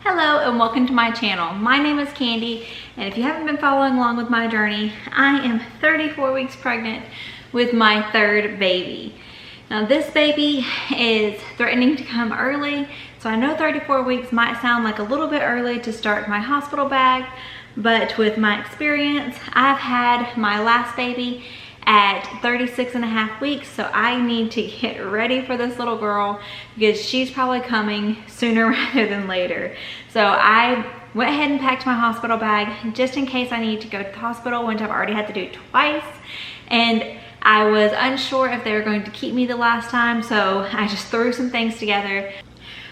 Hello and welcome to my channel. My name is Candy, and if you haven't been following along with my journey, I am 34 weeks pregnant with my third baby. Now this baby is threatening to come early, so I know 34 weeks might sound like a little bit early to start my hospital bag, but with my experience, I've had my last baby at 36.5 weeks, so I need to get ready for this little girl because she's probably coming sooner rather than later. So I went ahead and packed my hospital bag just in case I need to go to the hospital, which I've already had to do twice, and I was unsure if they were going to keep me the last time, so I just threw some things together.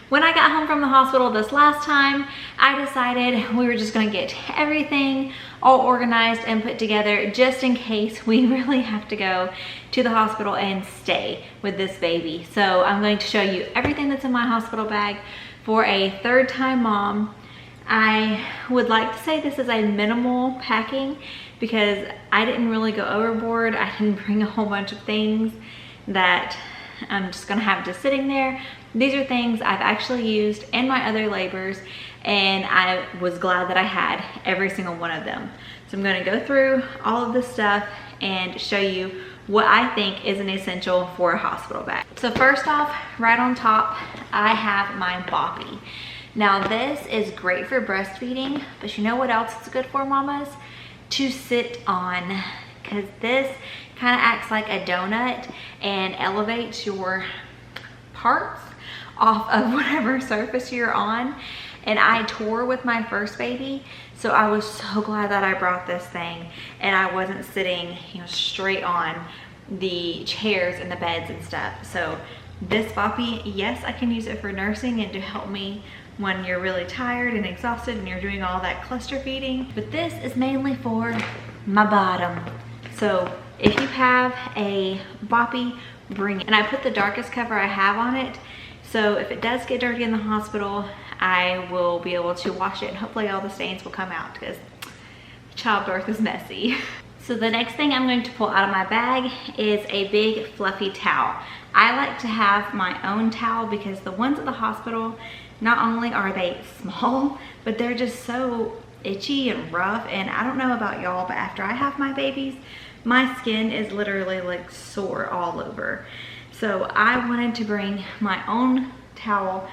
When I got home from the hospital this last time, I decided we were just gonna get everything all organized and put together just in case we really have to go to the hospital and stay with this baby. So I'm going to show you everything that's in my hospital bag for a third-time mom. I would like to say this is a minimal packing because I didn't really go overboard. I didn't bring a whole bunch of things that I'm just gonna have just sitting there. These are things I've actually used in my other labors, and I was glad that I had every single one of them. So I'm gonna go through all of this stuff and show you what I think is an essential for a hospital bag. So first off, right on top, I have my Boppy. Now this is great for breastfeeding, but you know what else it's good for, mamas? To sit on, because this kind of acts like a donut and elevates your parts off of whatever surface you're on. And I tore with my first baby, so I was so glad that I brought this thing and I wasn't sitting, straight on the chairs and the beds and stuff. So this Boppy, yes, I can use it for nursing and to help me when you're really tired and exhausted and you're doing all that cluster feeding, but this is mainly for my bottom. So if you have a Boppy, bring it. And I put the darkest cover I have on it, so if it does get dirty in the hospital, I will be able to wash it and hopefully all the stains will come out because childbirth is messy. So the next thing I'm going to pull out of my bag is a big fluffy towel. I like to have my own towel because the ones at the hospital, not only are they small, but they're just so itchy and rough. And I don't know about y'all, but after I have my babies, my skin is literally like sore all over. So I wanted to bring my own towel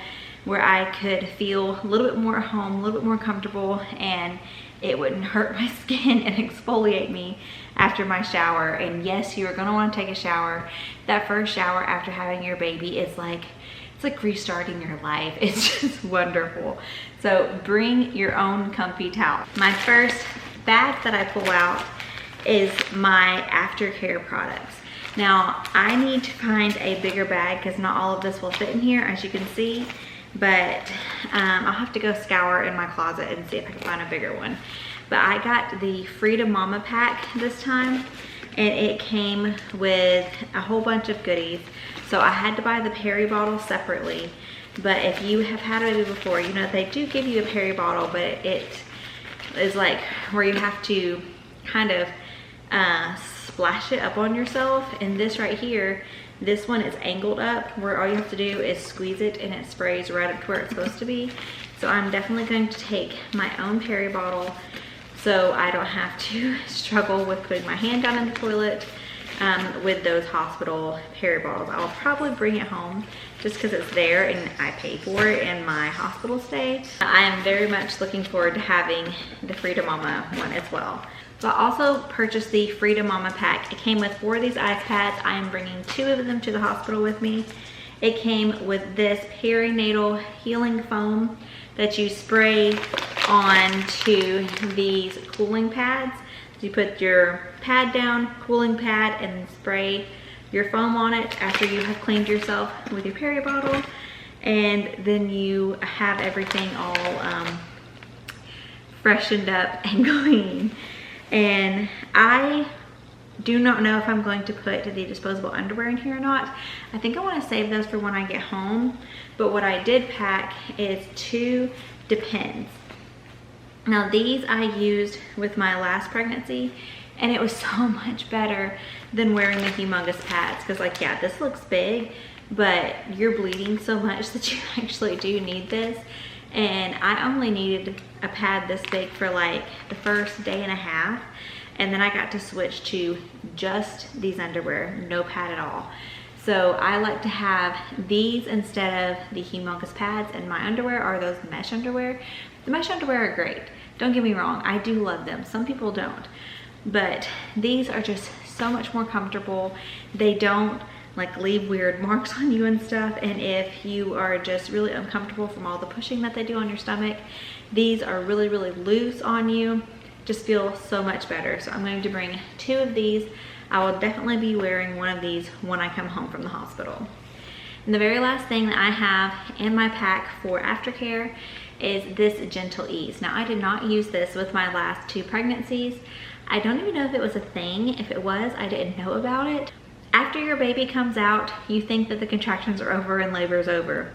where I could feel a little bit more at home, a little bit more comfortable, and it wouldn't hurt my skin and exfoliate me after my shower. And yes, you are gonna wanna take a shower. That first shower after having your baby is like, it's like restarting your life. It's just wonderful. So bring your own comfy towel. My first bag that I pull out is my Aftercare products. Now I need to find a bigger bag because not all of this will fit in here, as you can see, but I'll have to go scour in my closet and see if I can find a bigger one. But I got the Freedom Mama pack this time, and it came with a whole bunch of goodies. So I had to buy the Peri bottle separately, but if you have had a baby before, you know they do give you a Peri bottle, but it is like where you have to kind of splash it up on yourself. And this right here, this one is angled up where all you have to do is squeeze it and it sprays right up to where it's supposed to be. So I'm definitely going to take my own Peri bottle so I don't have to struggle with putting my hand down in the toilet with those hospital Peri bottles. I'll probably bring it home just because it's there and I pay for it in my hospital stay. I am very much looking forward to having the Freedom Mama one as well. So I also purchased the Freedom Mama pack. It came with 4 of these ice pads. I am bringing 2 of them to the hospital with me. It came with this perinatal healing foam that you spray onto these cooling pads. So you put your pad down, cooling pad, and spray your foam on it after you have cleaned yourself with your Peri bottle. And then you have everything all freshened up and clean. And I do not know if I'm going to put the disposable underwear in here or not. I think I want to save those for when I get home. But what I did pack is 2 Depends. Now these I used with my last pregnancy, and it was so much better than wearing the humongous pads. Because like, yeah, this looks big, but you're bleeding so much that you actually do need this. and I only needed a pad this big for like the first day and a half, and then I got to switch to just these underwear, no pad at all. So I like to have these instead of the humongous pads, and my underwear are those mesh underwear. The mesh underwear are great, don't get me wrong, I do love them. Some people don't, but these are just so much more comfortable. They don't like leave weird marks on you and stuff, and if you are just really uncomfortable from all the pushing that they do on your stomach, these are really loose on you. Just feel so much better. So I'm going to bring 2 of these. I will definitely be wearing one of these when I come home from the hospital. And the very last thing that I have in my pack for aftercare is this Gentle Ease. Now, I did not use this with my last 2 pregnancies. I don't even know if it was a thing. If it was, I didn't know about it. After your baby comes out, you think that the contractions are over and labor is over.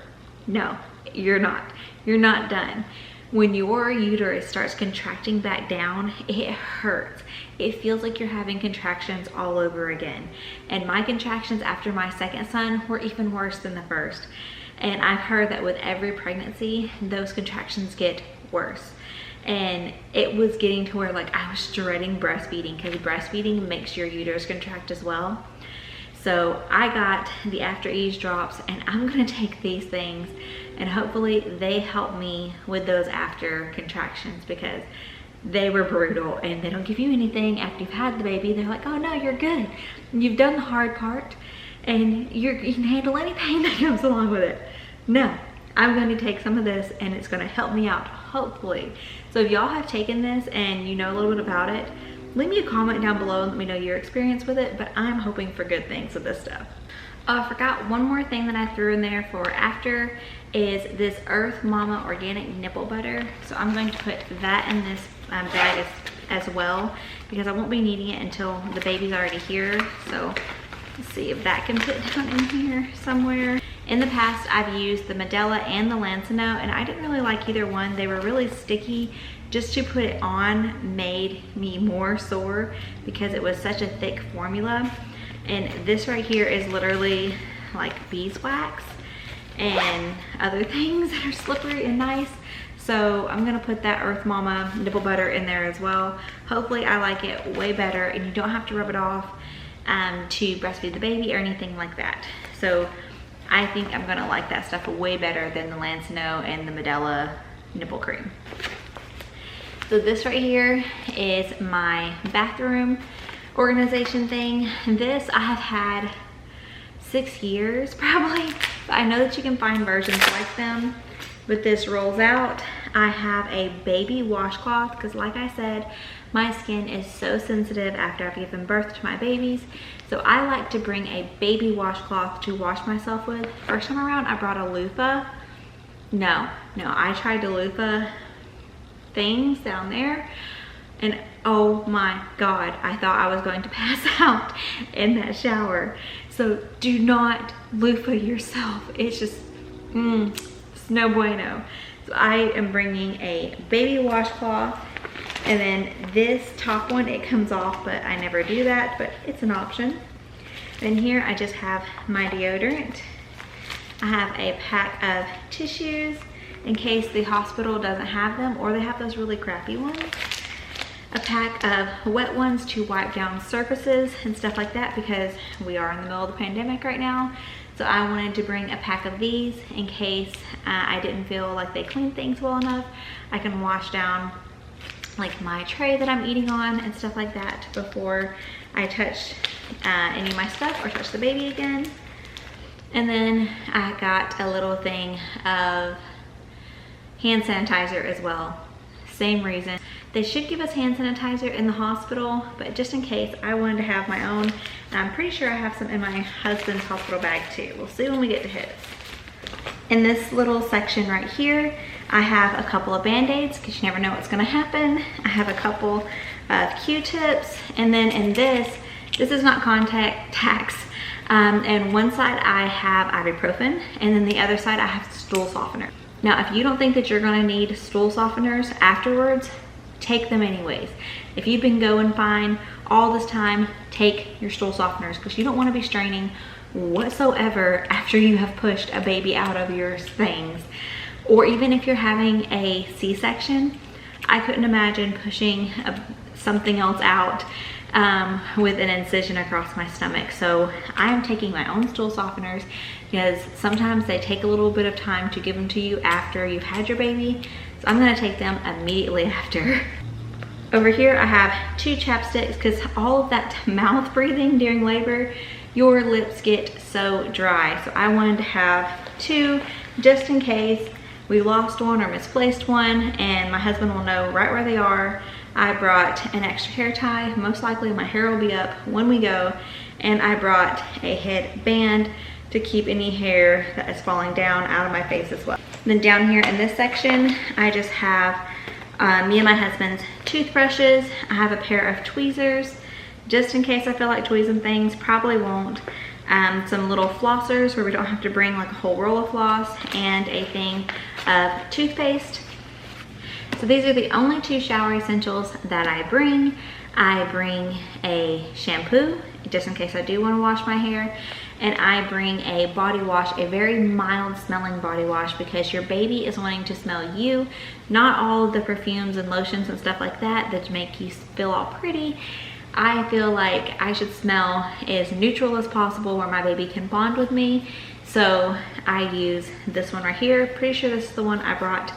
No, you're not. You're not done. When your uterus starts contracting back down, it hurts. It feels like you're having contractions all over again. And my contractions after my second son were even worse than the first. And I've heard that with every pregnancy, those contractions get worse. And it was getting to where like I was dreading breastfeeding, because breastfeeding makes your uterus contract as well. So I got the After Ease drops, and I'm gonna take these things and hopefully they help me with those after contractions, because they were brutal and they don't give you anything after you've had the baby. They're like, oh no, you're good. You've done the hard part and you can handle any pain that comes along with it. No, I'm going to take some of this and it's going to help me out, hopefully. So if y'all have taken this and you know a little bit about it, leave me a comment down below and let me know your experience with it, but I'm hoping for good things with this stuff. I forgot one more thing that I threw in there for after is this Earth Mama organic nipple butter. So I'm going to put that in this bag as well, because I won't be needing it until the baby's already here. So let's see if that can fit down in here somewhere. In the past, I've used the Medela and the Lancino, and I didn't really like either one. They were really sticky. Just to put it on made me more sore because it was such a thick formula. And this right here is literally like beeswax and other things that are slippery and nice. So I'm gonna put that Earth Mama nipple butter in there as well. Hopefully I like it way better, and you don't have to rub it off to breastfeed the baby or anything like that. So I think I'm gonna like that stuff way better than the Lancino and the Medela nipple cream. So this right here is my bathroom organization thing. This I have had 6 years probably, but I know that you can find versions like them, but this rolls out. I have a baby washcloth because, like I said, my skin is so sensitive after I've given birth to my babies. So I like to bring a baby washcloth to wash myself with. First time around I brought a loofah. No, I tried the loofah things down there, and oh my god, I thought I was going to pass out in that shower. So do not loofah yourself. It's just it's no bueno. So I am bringing a baby washcloth, and then this top one, it comes off, but I never do that, but it's an option. Then here I just have my deodorant. I have a pack of tissues in case the hospital doesn't have them, or they have those really crappy ones. A pack of wet ones to wipe down surfaces and stuff like that, because we are in the middle of the pandemic right now. So I wanted to bring a pack of these in case I didn't feel like they cleaned things well enough. I can wash down like my tray that I'm eating on and stuff like that before I touch any of my stuff or touch the baby again. And then I got a little thing of hand sanitizer as well. Same reason. They should give us hand sanitizer in the hospital, but just in case, I wanted to have my own. And I'm pretty sure I have some in my husband's hospital bag too. We'll see when we get to his. In this little section right here, I have a couple of Band-Aids because you never know what's gonna happen. I have a couple of Q-tips, and then in this is not contacts. And one side I have ibuprofen, and then the other side I have stool softener. Now, if you don't think that you're gonna need stool softeners afterwards, take them anyways. If you've been going fine all this time, take your stool softeners, because you don't want to be straining whatsoever after you have pushed a baby out of your things, or even if you're having a C-section, I couldn't imagine pushing something else out with an incision across my stomach. So I am taking my own stool softeners because sometimes they take a little bit of time to give them to you after you've had your baby. So I'm gonna take them immediately after. Over here I have 2 chapsticks because all of that mouth breathing during labor, your lips get so dry. So I wanted to have 2 just in case we lost one or misplaced one, and my husband will know right where they are. I brought an extra hair tie. Most likely my hair will be up when we go. And I brought a headband to keep any hair that is falling down out of my face as well. And then down here in this section, I just have me and my husband's toothbrushes. I have a pair of tweezers, just in case I feel like tweezing things, probably won't. Some little flossers where we don't have to bring like a whole roll of floss, and a thing of toothpaste. So these are the only 2 shower essentials that I bring. I bring a shampoo, just in case I do want to wash my hair. And I bring a body wash, a very mild smelling body wash, because your baby is wanting to smell you, not all of the perfumes and lotions and stuff like that that make you feel all pretty. I feel like I should smell as neutral as possible where my baby can bond with me. So I use this one right here. Pretty sure this is the one I brought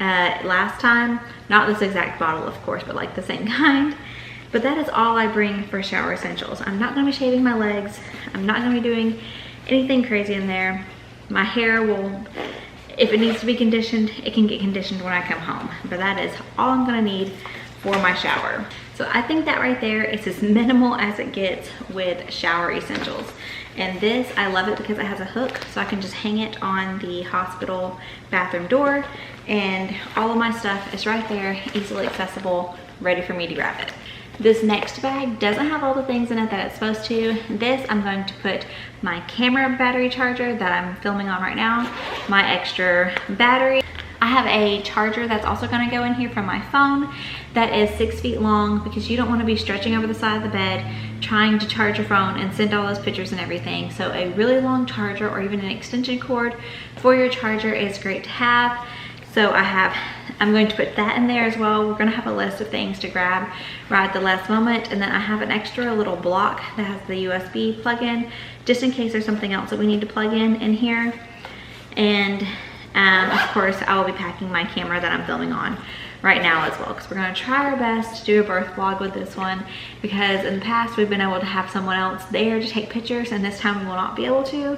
last time. Not this exact bottle, of course, but like the same kind. But that is all I bring for shower essentials. I'm not gonna be shaving my legs. I'm not gonna be doing anything crazy in there. My hair will, if it needs to be conditioned, it can get conditioned when I come home. But that is all I'm gonna need for my shower. So I think that right there is as minimal as it gets with shower essentials. And this, I love it because it has a hook, so I can just hang it on the hospital bathroom door, and all of my stuff is right there, easily accessible, ready for me to grab it. This next bag doesn't have all the things in it that it's supposed to. This, I'm going to put my camera battery charger that I'm filming on right now, my extra battery. I have a charger that's also gonna go in here from my phone that is 6 feet long, because you don't wanna be stretching over the side of the bed trying to charge your phone and send all those pictures and everything. So a really long charger or even an extension cord for your charger is great to have. So I'm going to put that in there as well. We're gonna have a list of things to grab right at the last moment. And then I have an extra little block that has the USB plug-in, just in case there's something else that we need to plug in here. And of course, I will be packing my camera that I'm filming on right now as well, because we're gonna try our best to do a birth vlog with this one, because in the past we've been able to have someone else there to take pictures, and this time we will not be able to.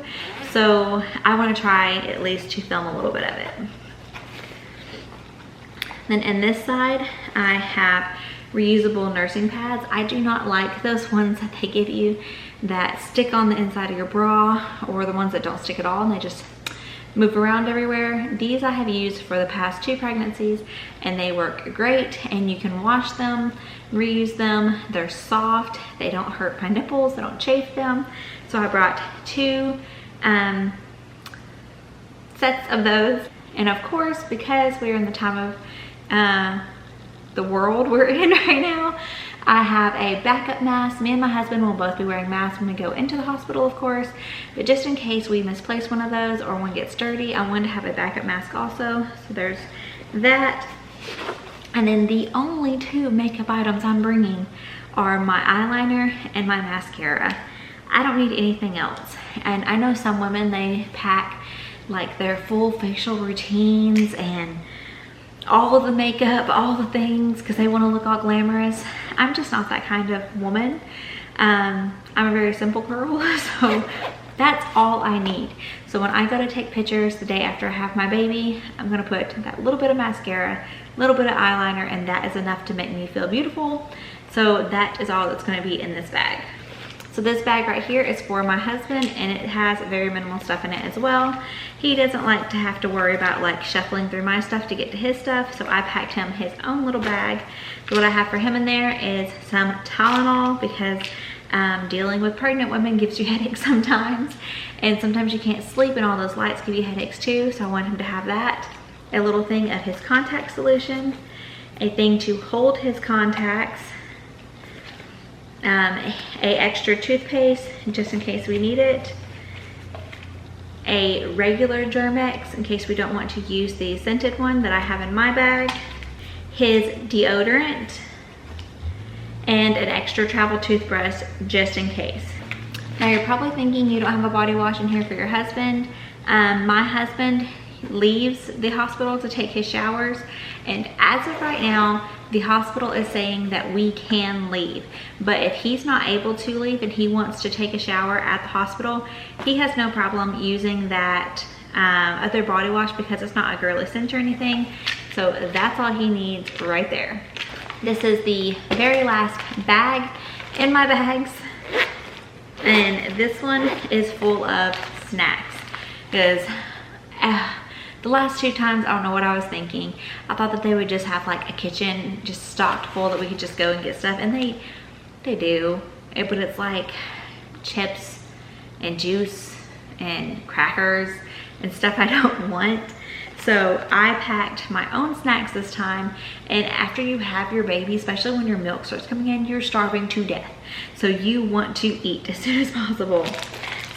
So I wanna try at least to film a little bit of it. Then in this side, I have reusable nursing pads. I do not like those ones that they give you that stick on the inside of your bra, or the ones that don't stick at all and they just move around everywhere. These I have used for the past 2 pregnancies, and they work great, and you can wash them, reuse them. They're soft, they don't hurt my nipples, they don't chafe them. So I brought 2 sets of those. And of course, because we're in the time of the world we're in right now, I have a backup mask. Me and my husband will both be wearing masks when we go into the hospital, of course, but just in case we misplace one of those or one gets dirty, I wanted to have a backup mask also. So there's that. And then the only 2 makeup items I'm bringing are my eyeliner and my mascara. I don't need anything else. And I know some women, they pack like their full facial routines and all of the makeup, all the things, because they want to look all glamorous. I'm just not that kind of woman. I'm a very simple girl, so that's all I need. So when I go to take pictures the day after I have my baby, I'm gonna put that little bit of mascara, a little bit of eyeliner, and that is enough to make me feel beautiful. So that is all that's gonna be in this bag. So this bag right here is for my husband, and it has very minimal stuff in it as well. He doesn't like to have to worry about like shuffling through my stuff to get to his stuff, so I packed him his own little bag. So what I have for him in there is some Tylenol, because dealing with pregnant women gives you headaches sometimes, and sometimes you can't sleep and all those lights give you headaches too, so I want him to have that. A little thing of his contact solution, a thing to hold his contacts, a extra toothpaste just in case we need it, a regular Germ-X in case we don't want to use the scented one that I have in my bag, his deodorant, and an extra travel toothbrush just in case. Now you're probably thinking you don't have a body wash in here for your husband. My husband leaves the hospital to take his showers, and as of right now the hospital is saying that we can leave, but if he's not able to leave and he wants to take a shower at the hospital, he has no problem using that other body wash because it's not a girly scent or anything. So that's all he needs right there. This is the very last bag in my bags, and this one is full of snacks because the last 2 times, I don't know what I was thinking. I thought that they would just have like a kitchen just stocked full that we could just go and get stuff, and they do, but it's like chips and juice and crackers and stuff I don't want. So I packed my own snacks this time, and after you have your baby, especially when your milk starts coming in, you're starving to death. So you want to eat as soon as possible.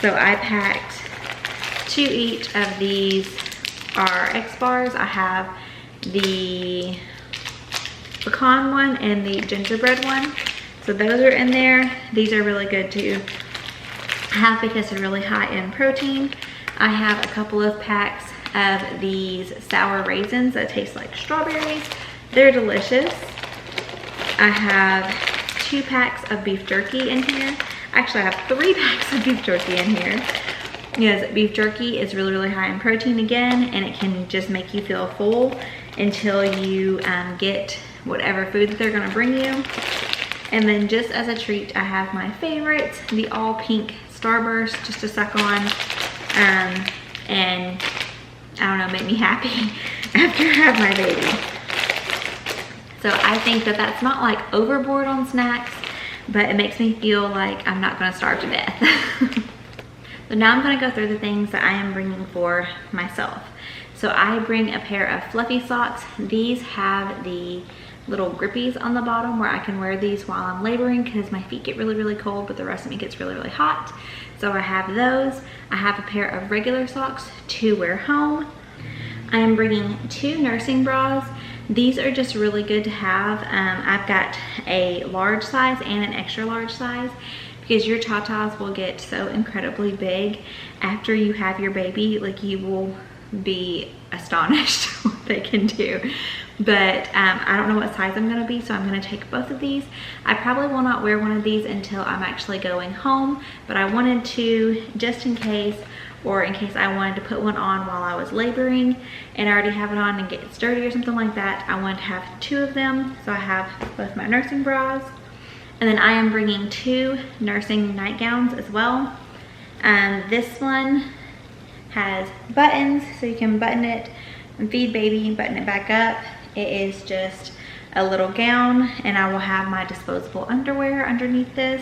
So I packed 2 each of these RX bars. I have the pecan one and the gingerbread one. So those are in there. These are really good to have because they're really high in protein. I have a couple of packs of these sour raisins that taste like strawberries. They're delicious. I have 2 packs of beef jerky in here. Actually, I have 3 packs of beef jerky in here. Because beef jerky is really, really high in protein again, and it can just make you feel full until you get whatever food that they're gonna bring you. And then just as a treat, I have my favorite, the all pink Starburst, just to suck on, and I don't know, make me happy after I have my baby. So I think that that's not like overboard on snacks, but it makes me feel like I'm not gonna starve to death. So now I'm gonna go through the things that I am bringing for myself. So I bring a pair of fluffy socks. These have the little grippies on the bottom where I can wear these while I'm laboring because my feet get really, really cold, but the rest of me gets really, really hot. So I have those. I have a pair of regular socks to wear home. I am bringing 2 nursing bras. These are just really good to have. I've got a large size and an extra large size, because your tatas will get so incredibly big after you have your baby. Like, you will be astonished what they can do. But I don't know what size I'm gonna be, so I'm gonna take both of these. I probably will not wear one of these until I'm actually going home, but I wanted to, just in case, or in case I wanted to put one on while I was laboring and I already have it on and get dirty or something like that, I wanted to have 2 of them. So I have both my nursing bras. And then I am bringing 2 nursing nightgowns as well. This one has buttons, so you can button it and feed baby, button it back up. It is just a little gown, and I will have my disposable underwear underneath this.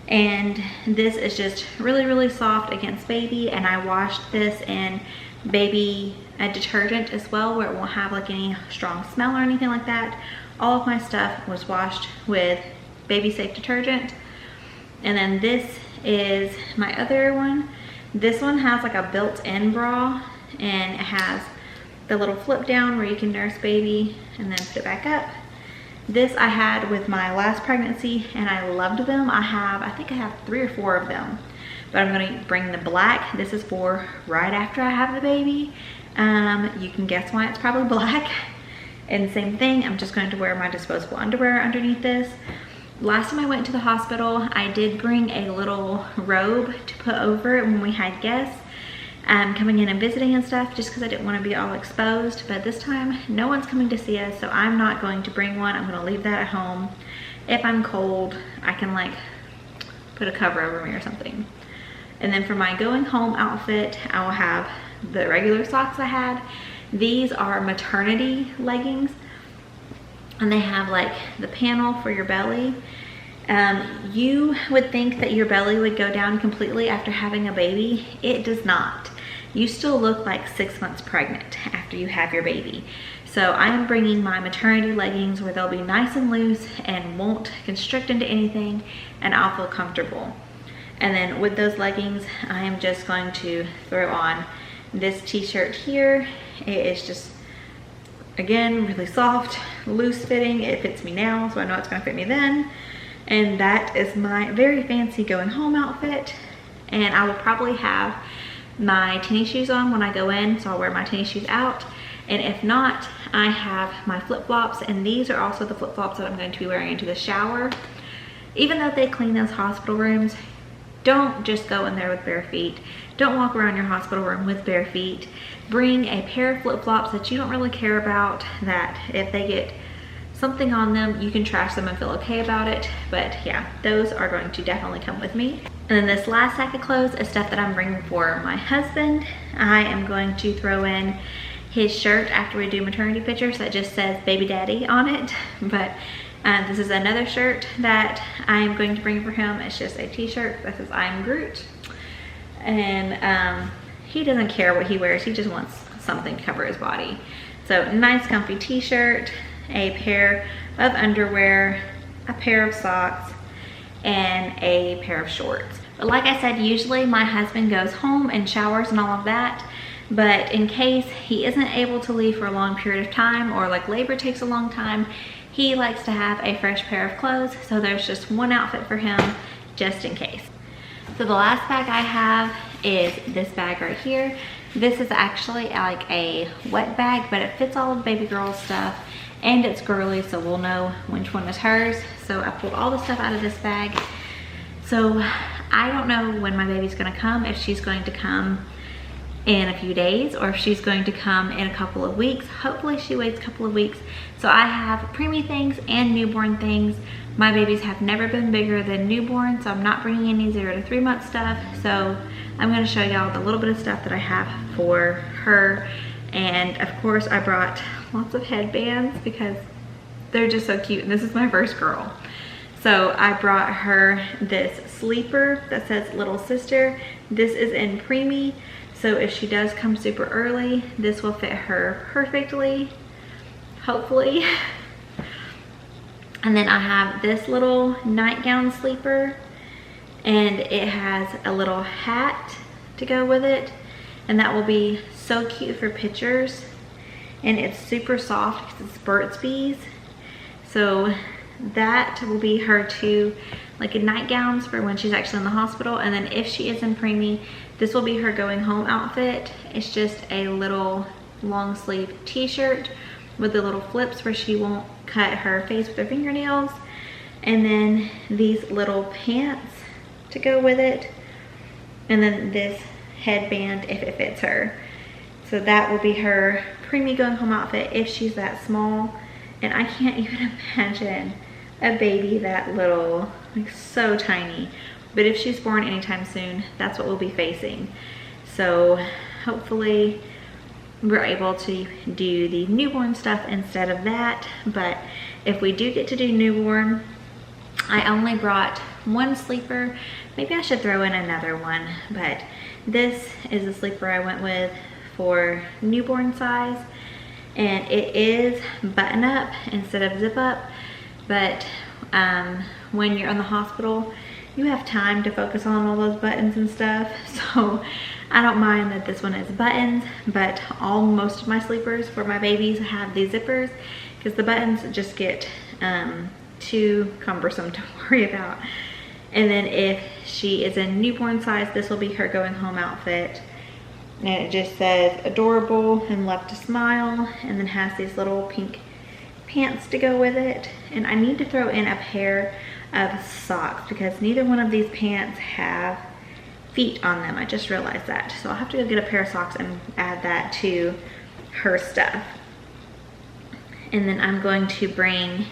And this is just really, really soft against baby, and I washed this in baby detergent as well, where it won't have like any strong smell or anything like that. All of my stuff was washed with baby safe detergent. And then this is my other one. This one has like a built-in bra, and it has the little flip down where you can nurse baby and then put it back up. This I had with my last pregnancy, and I loved them. I think I have 3 or 4 of them, but I'm gonna bring the black. This is for right after I have the baby. You can guess why it's probably black. And same thing, I'm just going to wear my disposable underwear underneath this. Last time I went to the hospital, I did bring a little robe to put over it when we had guests coming in and visiting and stuff, just because I didn't want to be all exposed. But this time, no one's coming to see us, so I'm not going to bring one. I'm going to leave that at home. If I'm cold, I can like put a cover over me or something. And then for my going home outfit, I will have the regular socks I had. These are maternity leggings, and they have like the panel for your belly. You would think that your belly would go down completely after having a baby. It does not. You still look like 6 months pregnant after you have your baby. So I am bringing my maternity leggings where they'll be nice and loose and won't constrict into anything, and I'll feel comfortable. And then with those leggings, I am just going to throw on this t-shirt here. It is just, again, really soft, loose fitting. It fits me now, so I know it's gonna fit me then. And that is my very fancy going home outfit. And I will probably have my tennis shoes on when I go in, so I'll wear my tennis shoes out. And if not, I have my flip-flops, and these are also the flip-flops that I'm going to be wearing into the shower. Even though they clean those hospital rooms, don't just go in there with bare feet. Don't walk around your hospital room with bare feet. Bring a pair of flip-flops that you don't really care about, that if they get something on them, you can trash them and feel okay about it. But yeah, those are going to definitely come with me. And then this last sack of clothes is stuff that I'm bringing for my husband. I am going to throw in his shirt after we do maternity pictures that just says baby daddy on it. But this is another shirt that I am going to bring for him. It's just a t-shirt that says I'm Groot. And he doesn't care what he wears. He just wants something to cover his body. So nice comfy t-shirt, a pair of underwear, a pair of socks, and a pair of shorts. But like I said, usually my husband goes home and showers and all of that. But in case he isn't able to leave for a long period of time, or like labor takes a long time, he likes to have a fresh pair of clothes. So there's just one outfit for him just in case. So the last bag I have is this bag right here. This is actually like a wet bag, but it fits all of baby girl stuff, and it's girly, so we'll know which one is hers. So I pulled all the stuff out of this bag. So I don't know when my baby's gonna come, if she's going to come in a few days or if she's going to come in a couple of weeks. Hopefully she waits a couple of weeks. So I have preemie things and newborn things. My babies have never been bigger than newborn, so I'm not bringing any 0 to 3 month stuff. So I'm going to show y'all the little bit of stuff that I have for her. And of course I brought lots of headbands because they're just so cute, and this is my first girl. So I brought her this sleeper that says little sister. This is in preemie. So if she does come super early, this will fit her perfectly, hopefully. And then I have this little nightgown sleeper, and it has a little hat to go with it. And that will be so cute for pictures. And it's super soft because it's Burt's Bees. So that will be her two like nightgowns for when she's actually in the hospital. And then if she is in preemie, this will be her going home outfit. It's just a little long sleeve t-shirt with the little flips where she won't cut her face with her fingernails. And then these little pants to go with it. And then this headband if it fits her. So that will be her preemie going home outfit if she's that small. And I can't even imagine a baby that little, like so tiny. But if she's born anytime soon, that's what we'll be facing. So hopefully we're able to do the newborn stuff instead of that. But if we do get to do newborn, I only brought one sleeper. Maybe I should throw in another one, but this is the sleeper I went with for newborn size. And it is button up instead of zip up. But when you're in the hospital, you have time to focus on all those buttons and stuff. So I don't mind that this one is buttons, but most of my sleepers for my babies have these zippers because the buttons just get too cumbersome to worry about. And then if she is in newborn size, this will be her going home outfit. And it just says adorable and love to smile, and then has these little pink pants to go with it. And I need to throw in a pair of socks because neither one of these pants have feet on them. I just realized that. So I'll have to go get a pair of socks and add that to her stuff. And then I'm going to bring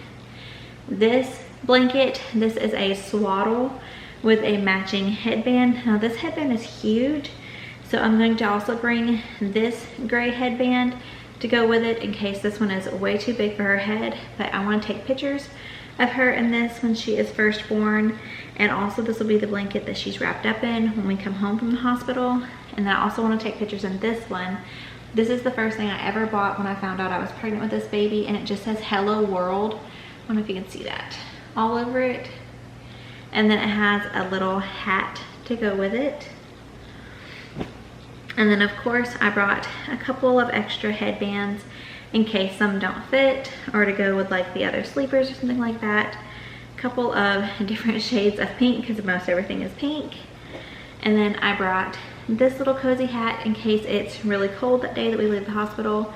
this blanket. This is a swaddle with a matching headband. Now this headband is huge. So I'm going to also bring this gray headband to go with it in case this one is way too big for her head. But I want to take pictures of her in this when she is first born. And also this will be the blanket that she's wrapped up in when we come home from the hospital. And then I also want to take pictures in this one. This is the first thing I ever bought when I found out I was pregnant with this baby. And it just says Hello World. I don't know if you can see that all over it. And then it has a little hat to go with it. And then of course I brought a couple of extra headbands in case some don't fit, or to go with like the other sleepers or something like that. A couple of different shades of pink because most everything is pink. And then I brought this little cozy hat in case it's really cold that day that we leave the hospital.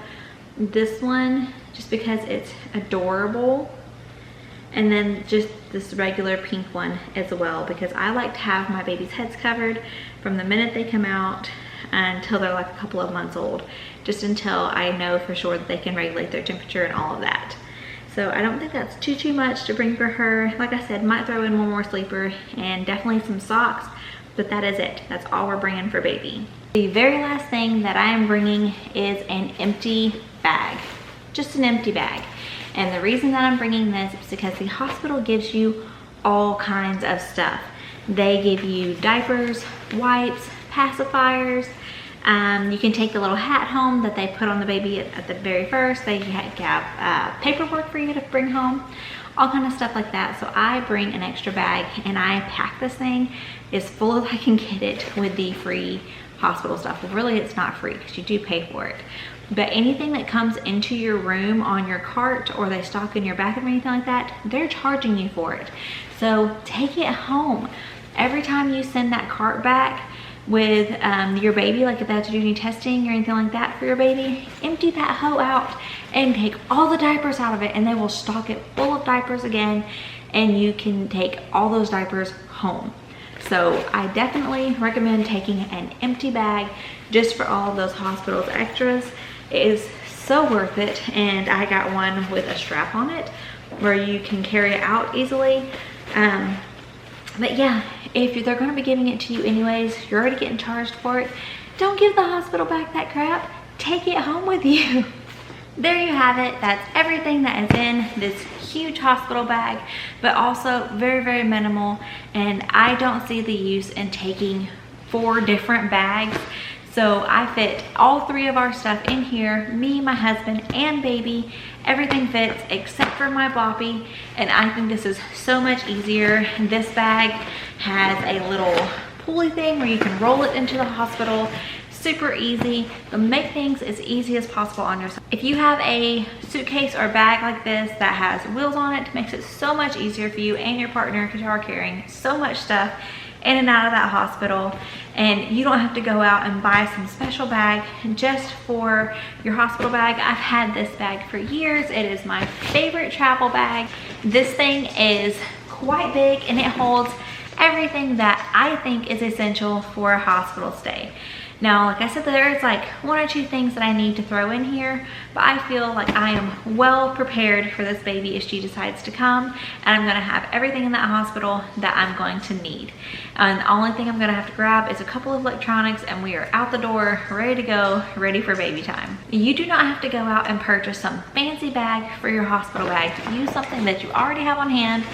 This one just because it's adorable. And then just this regular pink one as well, because I like to have my baby's heads covered from the minute they come out until they're like a couple of months old, just until I know for sure that they can regulate their temperature and all of that. So I don't think that's too much to bring for her. Like I said, might throw in one more sleeper and definitely some socks, but that is it. That's all we're bringing for baby. The very last thing that I am bringing is an empty bag, just an empty bag. And the reason that I'm bringing this is because the hospital gives you all kinds of stuff. They give you diapers, wipes, pacifiers. You can take the little hat home that they put on the baby at the very first. They have paperwork for you to bring home, all kind of stuff like that. So I bring an extra bag and I pack this thing as full as I can get it with the free hospital stuff. Well, really it's not free because you do pay for it. But anything that comes into your room on your cart, or they stock in your bathroom or anything like that, they're charging you for it. So take it home. Every time you send that cart back with your baby, like if they have to do any testing or anything like that for your baby, empty that hoe out and take all the diapers out of it, and they will stock it full of diapers again, and you can take all those diapers home. So I definitely recommend taking an empty bag just for all of those hospital's extras. It is so worth it, and I got one with a strap on it where you can carry it out easily. But yeah, if they're going to be giving it to you anyways, you're already getting charged for it, don't give the hospital back that crap. Take it home with you. There you have it. That's everything that is in this huge hospital bag, but also very minimal. And I don't see the use in taking 4 different bags. So I fit all 3 of our stuff in here, me, my husband, and baby. Everything fits except for my Boppy, and I think this is so much easier. This bag has a little pulley thing where you can roll it into the hospital. Super easy, but make things as easy as possible on yourself. If you have a suitcase or bag like this that has wheels on it, it makes it so much easier for you and your partner because you are carrying so much stuff in and out of that hospital, and you don't have to go out and buy some special bag just for your hospital bag. I've had this bag for years. It is my favorite travel bag. This thing is quite big and it holds everything that I think is essential for a hospital stay. Now, like I said, there's like 1 or 2 things that I need to throw in here, but I feel like I am well prepared for this baby if she decides to come, and I'm gonna have everything in that hospital that I'm going to need. And the only thing I'm gonna have to grab is a couple of electronics, and we are out the door, ready to go, ready for baby time. You do not have to go out and purchase some fancy bag for your hospital bag. Use something that you already have on hand,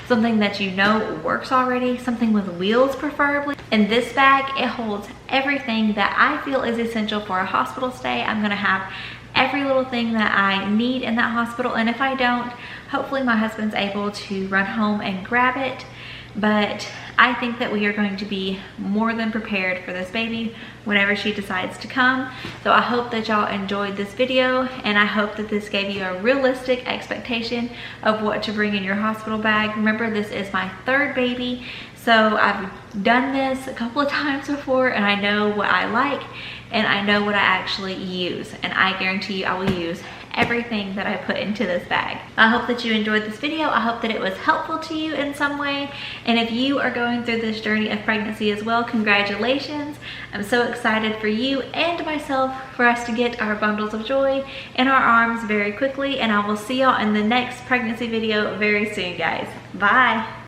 something that you know works already, something with wheels preferably. In this bag, it holds everything that I feel is essential for a hospital stay. I'm gonna have every little thing that I need in that hospital, and if I don't, hopefully my husband's able to run home and grab it. But I think that we are going to be more than prepared for this baby whenever she decides to come. So I hope that y'all enjoyed this video, and I hope that this gave you a realistic expectation of what to bring in your hospital bag. Remember, this is my 3rd baby, so I've done this a couple of times before, and I know what I like and I know what I actually use, and I guarantee you I will use everything that I put into this bag. I hope that you enjoyed this video. I hope that it was helpful to you in some way. And if you are going through this journey of pregnancy as well, congratulations. I'm so excited for you and myself for us to get our bundles of joy in our arms very quickly. And I will see y'all in the next pregnancy video very soon, guys. Bye.